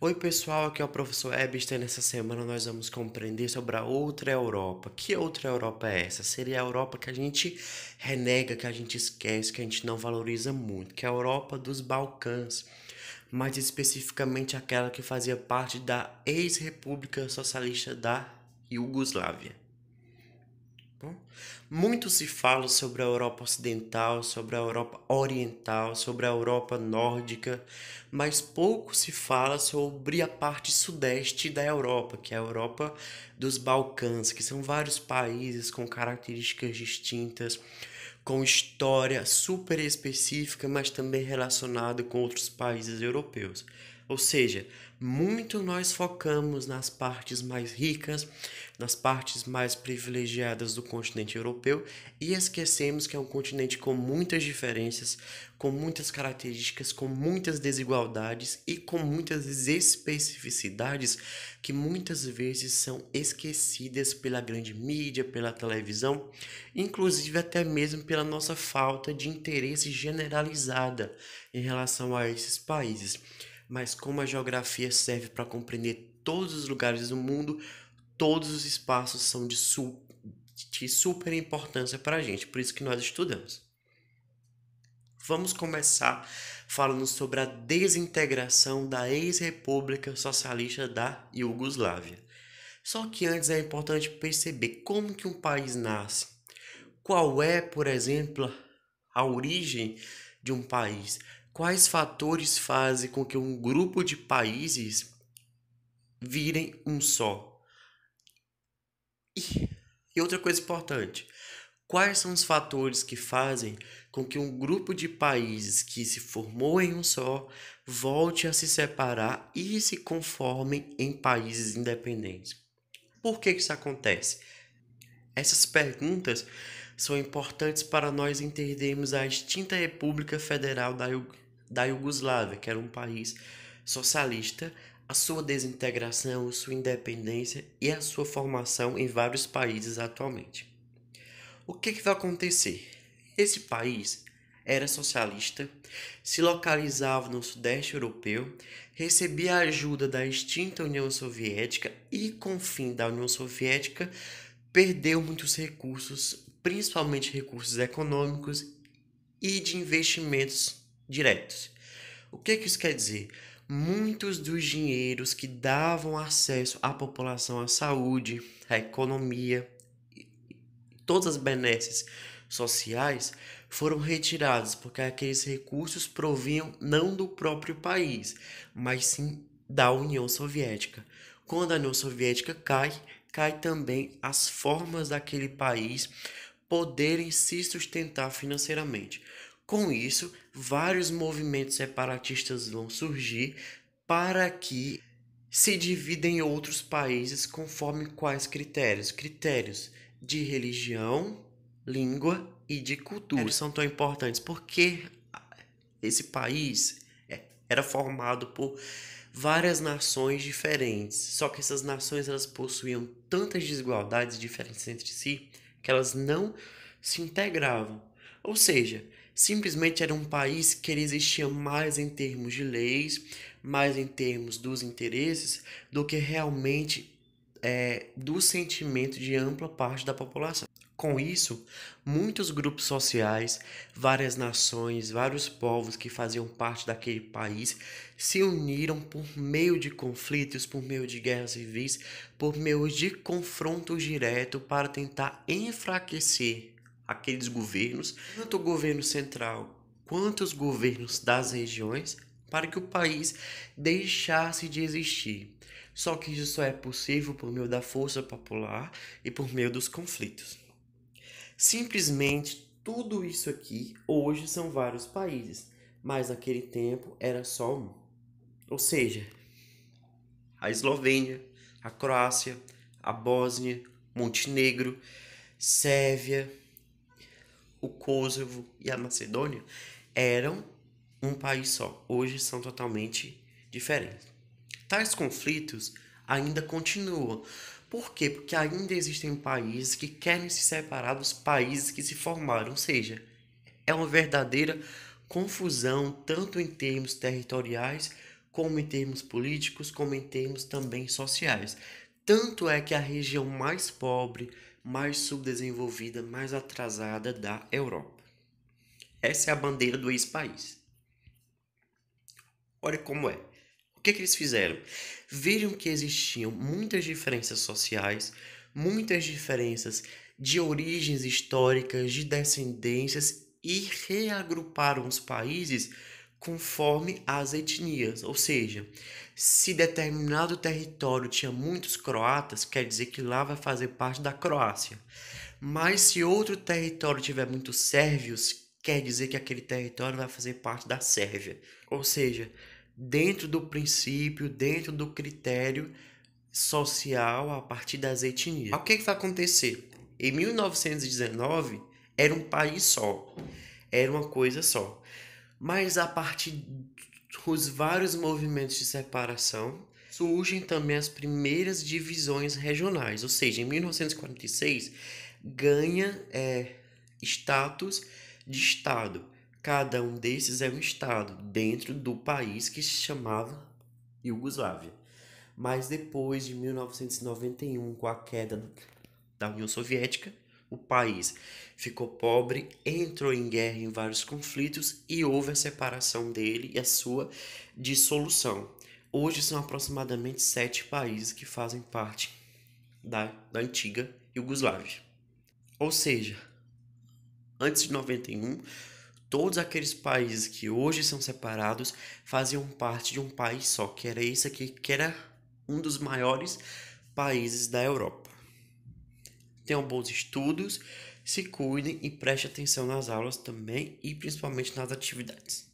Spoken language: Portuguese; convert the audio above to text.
Oi pessoal, aqui é o professor Ebster. Nessa semana nós vamos compreender sobre a outra Europa. Que outra Europa é essa? Seria a Europa que a gente renega, que a gente esquece, que a gente não valoriza muito, que é a Europa dos Balcãs, mais especificamente aquela que fazia parte da ex-República Socialista da Iugoslávia. Bom, muito se fala sobre a Europa Ocidental, sobre a Europa Oriental, sobre a Europa Nórdica, mas pouco se fala sobre a parte sudeste da Europa, que é a Europa dos Balcãs, que são vários países com características distintas, com história super específica, mas também relacionada com outros países europeus. Ou seja, muito nós focamos nas partes mais ricas, nas partes mais privilegiadas do continente europeu e esquecemos que é um continente com muitas diferenças, com muitas características, com muitas desigualdades e com muitas especificidades que muitas vezes são esquecidas pela grande mídia, pela televisão, inclusive até mesmo pela nossa falta de interesse generalizada em relação a esses países. Mas como a geografia serve para compreender todos os lugares do mundo, todos os espaços são de super importância para a gente, por isso que nós estudamos. Vamos começar falando sobre a desintegração da ex-república socialista da Iugoslávia. Só que antes é importante perceber como que um país nasce. Qual é, por exemplo, a origem de um país? Quais fatores fazem com que um grupo de países virem um só? E outra coisa importante, quais são os fatores que fazem com que um grupo de países que se formou em um só volte a se separar e se conformem em países independentes? Por que isso acontece? Essas perguntas são importantes para nós entendermos a extinta República Federal da Iugoslávia, que era um país socialista, a sua desintegração, sua independência e a sua formação em vários países atualmente. O que vai acontecer? Esse país era socialista, se localizava no Sudeste Europeu, recebia a ajuda da extinta União Soviética e, com o fim da União Soviética, perdeu muitos recursos, principalmente recursos econômicos e de investimentos diretos. O que isso quer dizer? Muitos dos dinheiros que davam acesso à população à saúde, à economia, todas as benesses sociais foram retirados porque aqueles recursos provinham não do próprio país, mas sim da União Soviética. Quando a União Soviética cai, cai também as formas daquele país poderem se sustentar financeiramente. Com isso, vários movimentos separatistas vão surgir para que se dividem em outros países conforme quais critérios? Critérios de religião, língua e de cultura. Eles são tão importantes porque esse país era formado por várias nações diferentes. Só que essas nações elas possuíam tantas desigualdades diferentes entre si que elas não se integravam. Ou seja, simplesmente era um país que ele existia mais em termos de leis, mais em termos dos interesses, do que realmente do sentimento de ampla parte da população. Com isso, muitos grupos sociais, várias nações, vários povos que faziam parte daquele país se uniram por meio de conflitos, por meio de guerras civis, por meio de confrontos diretos para tentar enfraquecer aqueles governos, tanto o governo central quanto os governos das regiões, para que o país deixasse de existir. Só que isso só é possível por meio da força popular e por meio dos conflitos. Simplesmente tudo isso aqui hoje são vários países, mas naquele tempo era só um. Ou seja, a Eslovênia, a Croácia, a Bósnia, Montenegro, Sérvia, o Kosovo e a Macedônia eram um país só. Hoje são totalmente diferentes. Tais conflitos ainda continuam. Por quê? Porque ainda existem países que querem se separar dos países que se formaram. Ou seja, é uma verdadeira confusão, tanto em termos territoriais como em termos políticos, como em termos também sociais. Tanto é que a região mais pobre, mais subdesenvolvida, mais atrasada da Europa. Essa é a bandeira do ex-país. Olha como é. O que eles fizeram? Viram que existiam muitas diferenças sociais, muitas diferenças de origens históricas, de descendências e reagruparam os países conforme as etnias. Ou seja, se determinado território tinha muitos croatas, quer dizer que lá vai fazer parte da Croácia. Mas se outro território tiver muitos sérvios, quer dizer que aquele território vai fazer parte da Sérvia. Ou seja, dentro do princípio, dentro do critério social a partir das etnias. O que vai acontecer? Em 1919 era um país só, era uma coisa só. Mas a partir dos vários movimentos de separação, surgem também as primeiras divisões regionais. Ou seja, em 1946 ganha status de Estado. Cada um desses é um Estado dentro do país que se chamava Iugoslávia. Mas depois de 1991, com a queda da União Soviética, o país ficou pobre, entrou em guerra em vários conflitos e houve a separação dele e a sua dissolução. Hoje são aproximadamente 7 países que fazem parte da antiga Iugoslávia. Ou seja, antes de 91, todos aqueles países que hoje são separados faziam parte de um país só, que era esse aqui, que era um dos maiores países da Europa. Tenham bons estudos, se cuidem e prestem atenção nas aulas também e principalmente nas atividades.